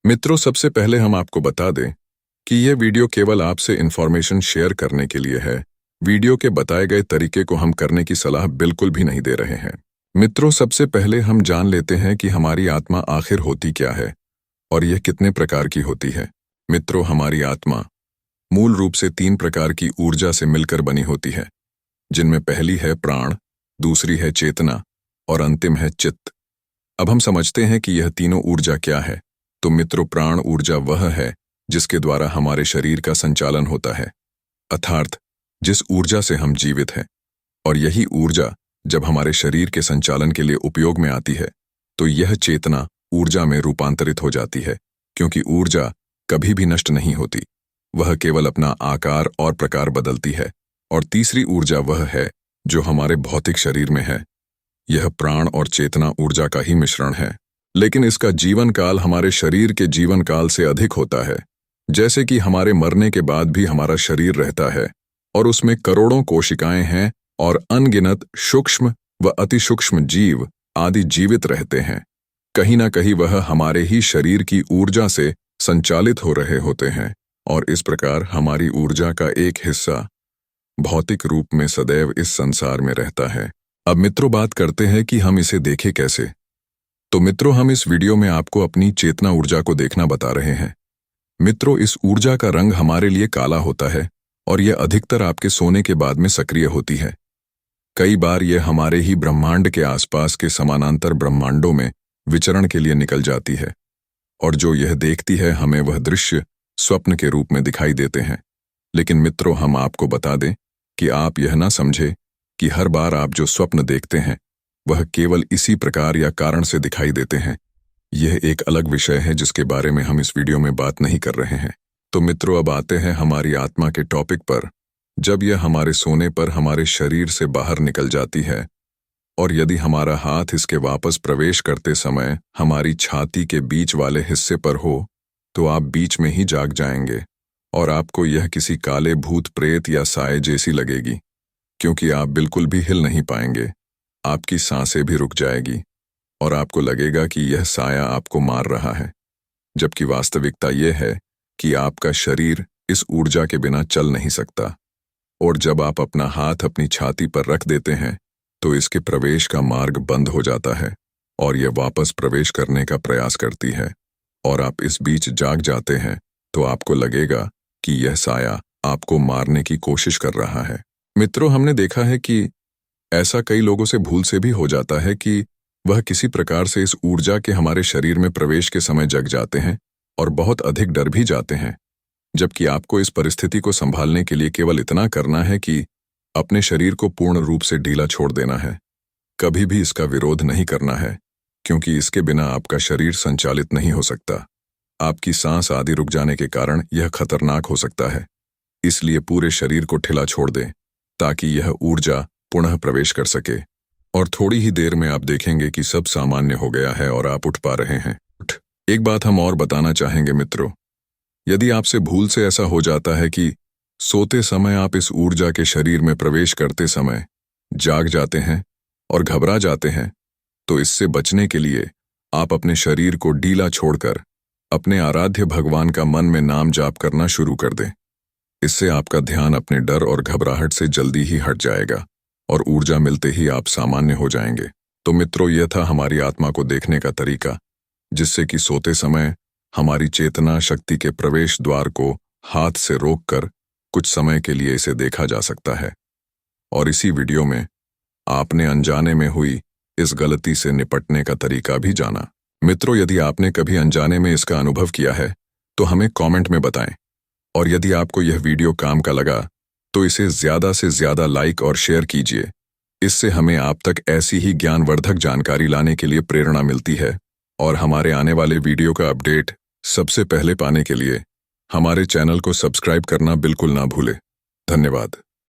मित्रों, सबसे पहले हम आपको बता दें कि यह वीडियो केवल आपसे इंफॉर्मेशन शेयर करने के लिए है। वीडियो के बताए गए तरीके को हम करने की सलाह बिल्कुल भी नहीं दे रहे हैं। मित्रों, सबसे पहले हम जान लेते हैं कि हमारी आत्मा आखिर होती क्या है और यह कितने प्रकार की होती है। मित्रों, हमारी आत्मा मूल रूप से 3 प्रकार की ऊर्जा से मिलकर बनी होती है, जिनमें पहली है प्राण, दूसरी है चेतना और अंतिम है चित्त। अब हम समझते हैं कि यह तीनों ऊर्जा क्या है। तो मित्रों, प्राण ऊर्जा वह है जिसके द्वारा हमारे शरीर का संचालन होता है, अर्थात जिस ऊर्जा से हम जीवित हैं। और यही ऊर्जा जब हमारे शरीर के संचालन के लिए उपयोग में आती है तो यह चेतना ऊर्जा में रूपांतरित हो जाती है, क्योंकि ऊर्जा कभी भी नष्ट नहीं होती, वह केवल अपना आकार और प्रकार बदलती है। और तीसरी ऊर्जा वह है जो हमारे भौतिक शरीर में है। यह प्राण और चेतना ऊर्जा का ही मिश्रण है, लेकिन इसका जीवन काल हमारे शरीर के जीवन काल से अधिक होता है। जैसे कि हमारे मरने के बाद भी हमारा शरीर रहता है और उसमें करोड़ों कोशिकाएं हैं और अनगिनत सूक्ष्म व अति सूक्ष्म जीव आदि जीवित रहते हैं। कहीं ना कहीं वह हमारे ही शरीर की ऊर्जा से संचालित हो रहे होते हैं और इस प्रकार हमारी ऊर्जा का एक हिस्सा भौतिक रूप में सदैव इस संसार में रहता है। अब मित्रों, बात करते हैं कि हम इसे देखें कैसे। तो मित्रों, हम इस वीडियो में आपको अपनी चेतना ऊर्जा को देखना बता रहे हैं। मित्रों, इस ऊर्जा का रंग हमारे लिए काला होता है और यह अधिकतर आपके सोने के बाद में सक्रिय होती है। कई बार यह हमारे ही ब्रह्मांड के आसपास के समानांतर ब्रह्मांडों में विचरण के लिए निकल जाती है और जो यह देखती है हमें वह दृश्य स्वप्न के रूप में दिखाई देते हैं। लेकिन मित्रों, हम आपको बता दें कि आप यह ना समझे कि हर बार आप जो स्वप्न देखते हैं वह केवल इसी प्रकार या कारण से दिखाई देते हैं। यह एक अलग विषय है जिसके बारे में हम इस वीडियो में बात नहीं कर रहे हैं। तो मित्रों, अब आते हैं हमारी आत्मा के टॉपिक पर। जब यह हमारे सोने पर हमारे शरीर से बाहर निकल जाती है और यदि हमारा हाथ इसके वापस प्रवेश करते समय हमारी छाती के बीच वाले हिस्से पर हो तो आप बीच में ही जाग जाएंगे और आपको यह किसी काले भूत प्रेत या साए जैसी लगेगी, क्योंकि आप बिल्कुल भी हिल नहीं पाएंगे। आपकी सांसें भी रुक जाएगी और आपको लगेगा कि यह साया आपको मार रहा है, जबकि वास्तविकता यह है कि आपका शरीर इस ऊर्जा के बिना चल नहीं सकता। और जब आप अपना हाथ अपनी छाती पर रख देते हैं तो इसके प्रवेश का मार्ग बंद हो जाता है और यह वापस प्रवेश करने का प्रयास करती है और आप इस बीच जाग जाते हैं तो आपको लगेगा कि यह साया आपको मारने की कोशिश कर रहा है। मित्रों, हमने देखा है कि ऐसा कई लोगों से भूल से भी हो जाता है कि वह किसी प्रकार से इस ऊर्जा के हमारे शरीर में प्रवेश के समय जग जाते हैं और बहुत अधिक डर भी जाते हैं, जबकि आपको इस परिस्थिति को संभालने के लिए केवल इतना करना है कि अपने शरीर को पूर्ण रूप से ढीला छोड़ देना है। कभी भी इसका विरोध नहीं करना है, क्योंकि इसके बिना आपका शरीर संचालित नहीं हो सकता। आपकी सांस आदि रुक जाने के कारण यह खतरनाक हो सकता है। इसलिए पूरे शरीर को ढीला छोड़ दें ताकि यह ऊर्जा पुनः प्रवेश कर सके और थोड़ी ही देर में आप देखेंगे कि सब सामान्य हो गया है और आप उठ पा रहे हैं। एक बात हम और बताना चाहेंगे मित्रों, यदि आपसे भूल से ऐसा हो जाता है कि सोते समय आप इस ऊर्जा के शरीर में प्रवेश करते समय जाग जाते हैं और घबरा जाते हैं, तो इससे बचने के लिए आप अपने शरीर को ढीला छोड़कर अपने आराध्य भगवान का मन में नाम जाप करना शुरू कर दें। इससे आपका ध्यान अपने डर और घबराहट से जल्दी ही हट जाएगा और ऊर्जा मिलते ही आप सामान्य हो जाएंगे। तो मित्रों, यह था हमारी आत्मा को देखने का तरीका, जिससे कि सोते समय हमारी चेतना शक्ति के प्रवेश द्वार को हाथ से रोककर कुछ समय के लिए इसे देखा जा सकता है। और इसी वीडियो में आपने अनजाने में हुई इस गलती से निपटने का तरीका भी जाना। मित्रों, यदि आपने कभी अनजाने में इसका अनुभव किया है तो हमें कमेंट में बताएं। और यदि आपको यह वीडियो काम का लगा तो इसे ज़्यादा से ज़्यादा लाइक और शेयर कीजिए। इससे हमें आप तक ऐसी ही ज्ञानवर्धक जानकारी लाने के लिए प्रेरणा मिलती है। और हमारे आने वाले वीडियो का अपडेट सबसे पहले पाने के लिए हमारे चैनल को सब्सक्राइब करना बिल्कुल ना भूलें। धन्यवाद।